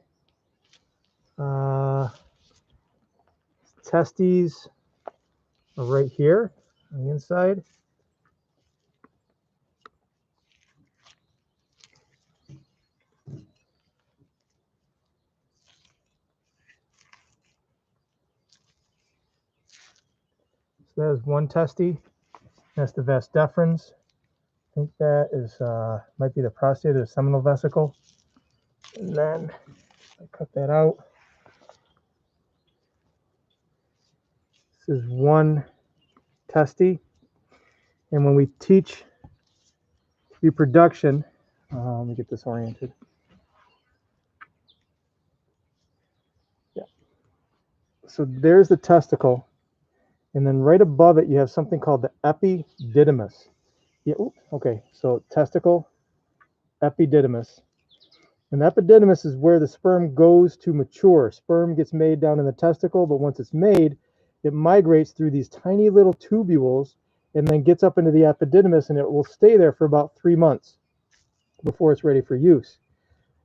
Testes are right here on the inside. So that is one testy. That's the vas deferens. I think that is might be the prostate or the seminal vesicle. And then I cut that out. This is one testy. And when we teach reproduction, let me get this oriented. Yeah. So there's the testicle. And then right above it, you have something called the epididymis. Yeah, okay, so testicle, epididymis. And the epididymis is where the sperm goes to mature. Sperm gets made down in the testicle, but once it's made, it migrates through these tiny little tubules and then gets up into the epididymis, and it will stay there for about 3 months before it's ready for use.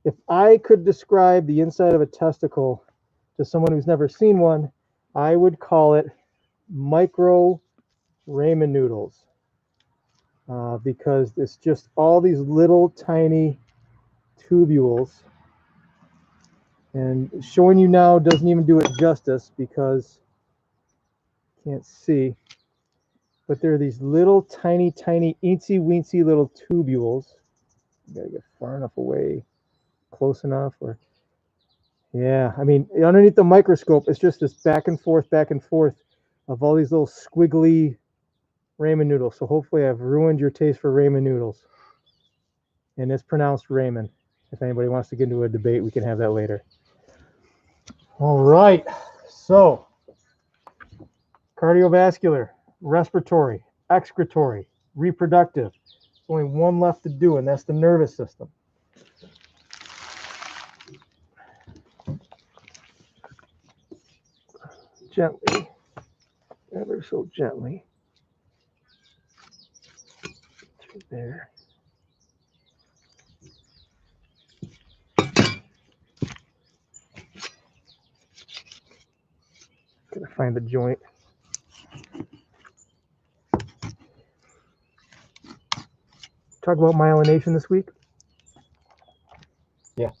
If I could describe the inside of a testicle to someone who's never seen one, I would call it micro ramen noodles, because it's just all these little tiny tubules, and showing you now doesn't even do it justice because you can't see, but there are these little tiny eensy weensy little tubules. You gotta get far enough away, close enough, or yeah, I mean, underneath the microscope, it's just this back and forth of all these little squiggly ramen noodles. So hopefully I've ruined your taste for ramen noodles. And it's pronounced ramen. If anybody wants to get into a debate, we can have that later. All right. So cardiovascular, respiratory, excretory, reproductive. There's only one left to do, and that's the nervous system. Gently, ever so gently. Through there. Gotta find the joint. Talk about myelination this week. Yeah.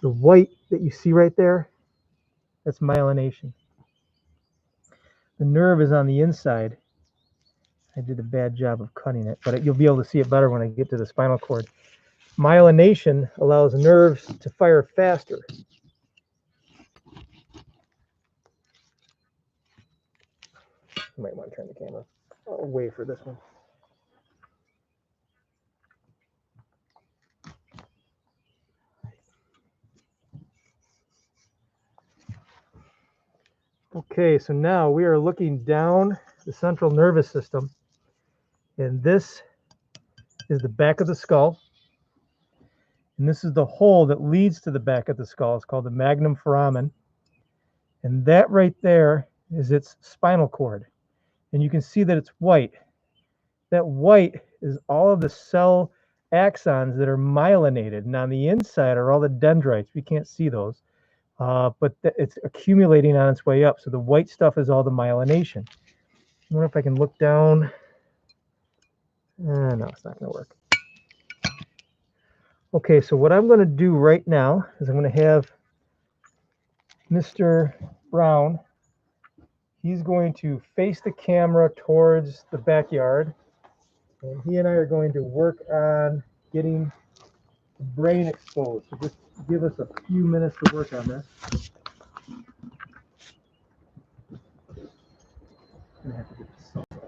The white that you see right there, that's myelination. The nerve is on the inside. I did a bad job of cutting it, but you'll be able to see it better when I get to the spinal cord. Myelination allows nerves to fire faster. You might want to turn the camera away for this one. Okay, so now we are looking down the central nervous system, and this is the back of the skull, and this is the hole that leads to the back of the skull. It's called the magnum foramen, and that right there is its spinal cord, and you can see that it's white. That white is all of the cell axons that are myelinated, and on the inside are all the dendrites. We can't see those, but it's accumulating on its way up. So the white stuff is all the myelination. I wonder if I can look down. No, it's not going to work. Okay, so what I'm going to do right now is I'm going to have Mr. Brown. He's going to face the camera towards the backyard, and he and I are going to work on getting the brain exposed. So just give us a few minutes to work on this. I'm gonna have to get this salt off.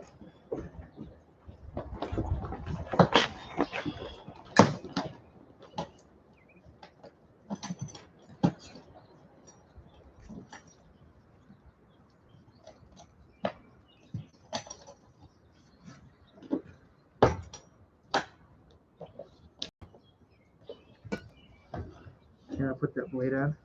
Can I put that blade on?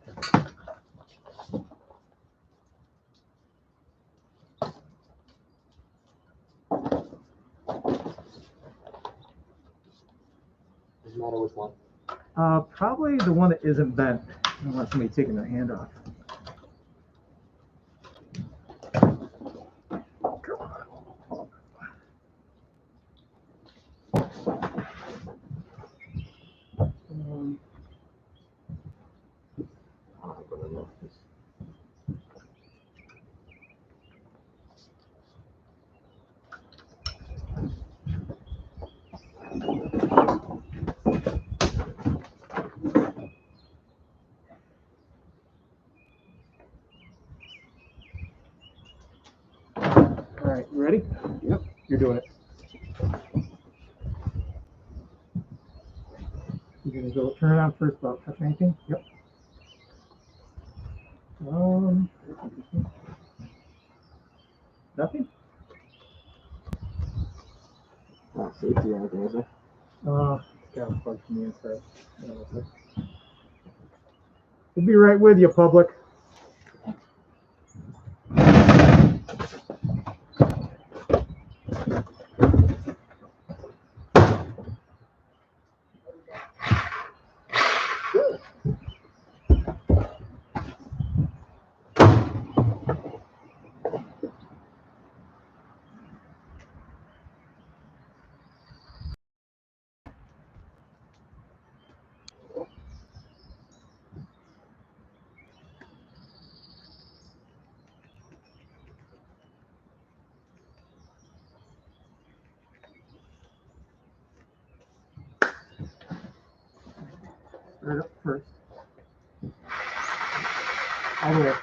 Doesn't matter which one. Probably the one that isn't bent. I don't want somebody taking their hand off. All right, you ready? Yep. You're doing it. You're gonna go turn it on first without touching anything? Yep. Nothing? Not safety or anything, is there? Got a plug from the inside. We'll be right with you, public. Start up first. All the way.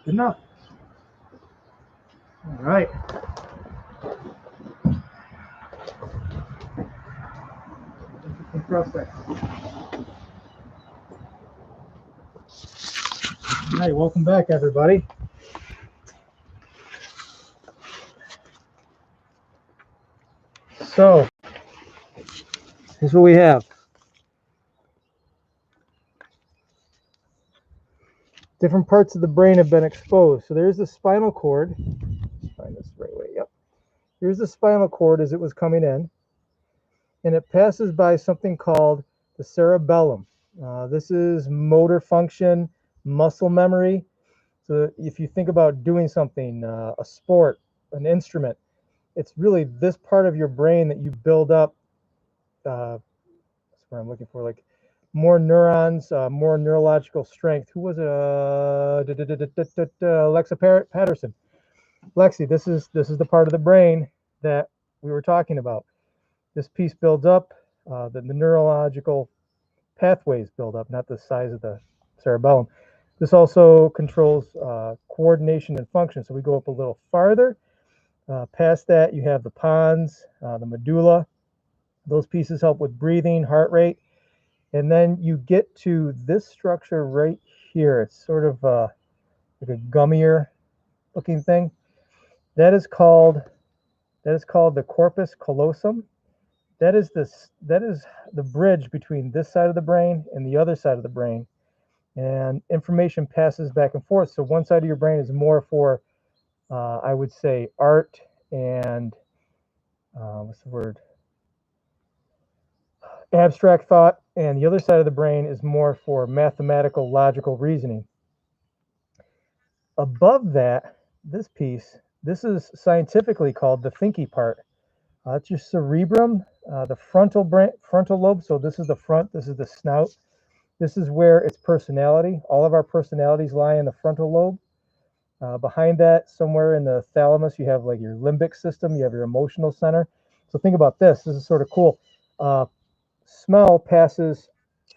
Good enough. All right. Cross that. All right, welcome back, everybody. So, here's what we have. different parts of the brain have been exposed. So there's the spinal cord. Let's find this the right way. Yep. Here's the spinal cord as it was coming in, and it passes by something called the cerebellum. This is motor function, muscle memory. So if you think about doing something, a sport, an instrument, it's really this part of your brain that you build up. That's what I'm looking for, like more neurons, more neurological strength. Who was it? Alexa Patterson. Lexi, this is the part of the brain that we were talking about. This piece builds up, the neurological pathways build up, not the size of the cerebellum. This also controls coordination and function. So we go up a little farther. Past that, you have the pons, the medulla. Those pieces help with breathing, heart rate. And then you get to this structure right here. It's sort of like a gummier looking thing. That is called the corpus callosum. That is the bridge between this side of the brain and the other side of the brain. And information passes back and forth. So one side of your brain is more for, I would say, art and what's the word? Abstract thought, and the other side of the brain is more for mathematical, logical reasoning. Above that, this piece, this is scientifically called the thinky part. That's your cerebrum, the frontal lobe. So this is the front, this is the snout. This is where its personality, all of our personalities lie in the frontal lobe. Behind that, somewhere in the thalamus, you have like your limbic system, you have your emotional center. So think about this. This is sort of cool. Smell passes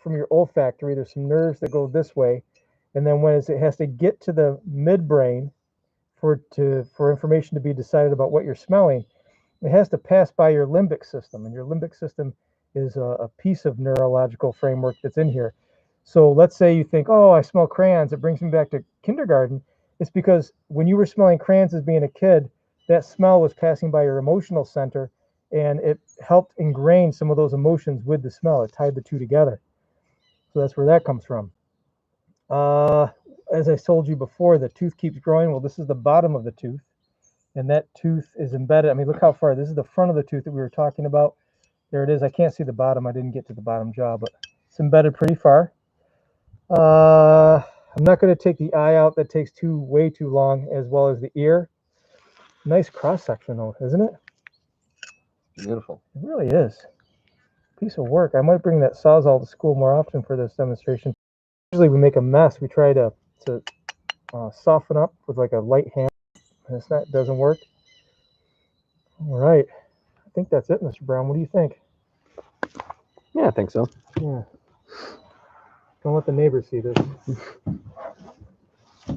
from your olfactory. There's some nerves that go this way. And then when it has to get to the midbrain for information to be decided about what you're smelling, it has to pass by your limbic system. And your limbic system is a piece of neurological framework that's in here. So let's say you think, oh, I smell crayons. It brings me back to kindergarten. It's because when you were smelling crayons as being a kid, that smell was passing by your emotional center, and it helped ingrain some of those emotions with the smell. It tied the two together. So that's where that comes from. As I told you before, the tooth keeps growing. Well, this is the bottom of the tooth, and that tooth is embedded. I mean, look how far. This is the front of the tooth that we were talking about. There it is. I can't see the bottom. I didn't get to the bottom jaw, but it's embedded pretty far. I'm not going to take the eye out. That takes way too long, as well as the ear. Nice cross section, though, isn't it? Beautiful. It really is. Piece of work. I might bring that Sawzall to school more often for this demonstration. Usually we make a mess. We try to soften up with like a light hand, and it doesn't work. All right. I think that's it, Mr. Brown. What do you think? Yeah, I think so. Yeah. Don't let the neighbors see this.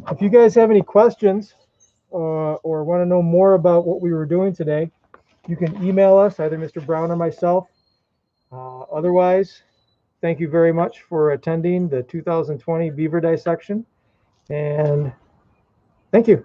If you guys have any questions or want to know more about what we were doing today, you can email us, either Mr. Brown or myself. Otherwise, thank you very much for attending the 2020 Beaver Dissection, and thank you.